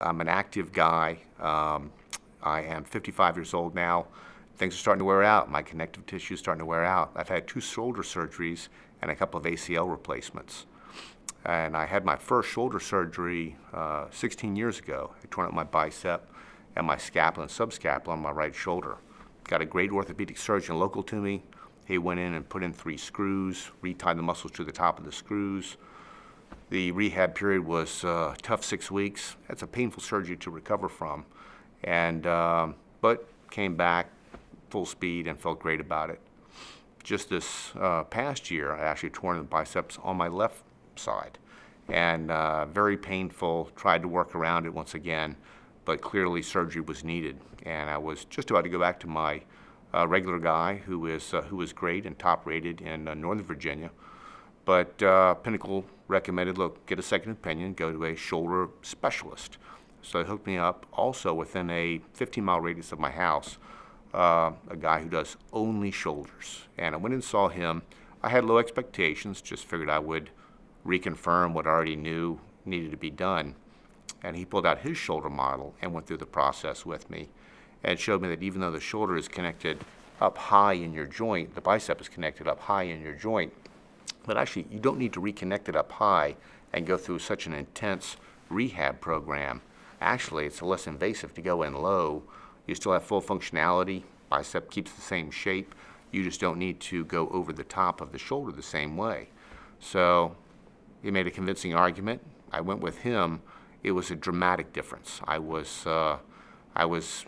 I'm an active guy. I am 55 years old now. Things are starting to wear out. My connective tissue is starting to wear out. I've had 2 shoulder surgeries and a couple of ACL replacements. And I had my first shoulder surgery 16 years ago. I torn up my bicep and my scapula and subscapula on my right shoulder. Got a great orthopedic surgeon local to me. He went in and put in 3 screws, retied the muscles to the top of the screws. The rehab period was tough 6 weeks. That's a painful surgery to recover from, and but came back full speed and felt great about it. Just this past year, I actually torn the biceps on my left side, and very painful. Tried to work around it once again, but clearly surgery was needed, and I was just about to go back to my regular guy who was great and top rated in Northern Virginia. But Pinnacle recommended, look, get a second opinion, go to a shoulder specialist. So they hooked me up also within a 15-mile radius of my house, a guy who does only shoulders. And I went and saw him. I had low expectations, just figured I would reconfirm what I already knew needed to be done. And he pulled out his shoulder model and went through the process with me and showed me that even though the shoulder is connected up high in your joint, the bicep is connected up high in your joint, but actually, you don't need to reconnect it up high and go through such an intense rehab program. Actually, it's less invasive to go in low. You still have full functionality. Bicep keeps the same shape. You just don't need to go over the top of the shoulder the same way. So he made a convincing argument. I went with him. It was a dramatic difference. I was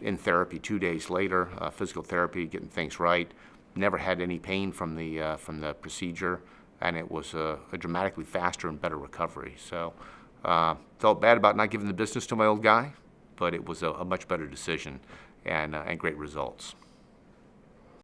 in therapy 2 days later, physical therapy, getting things right. Never had any pain from the procedure. And it was a dramatically faster and better recovery. So felt bad about not giving the business to my old guy, but it was a much better decision and great results.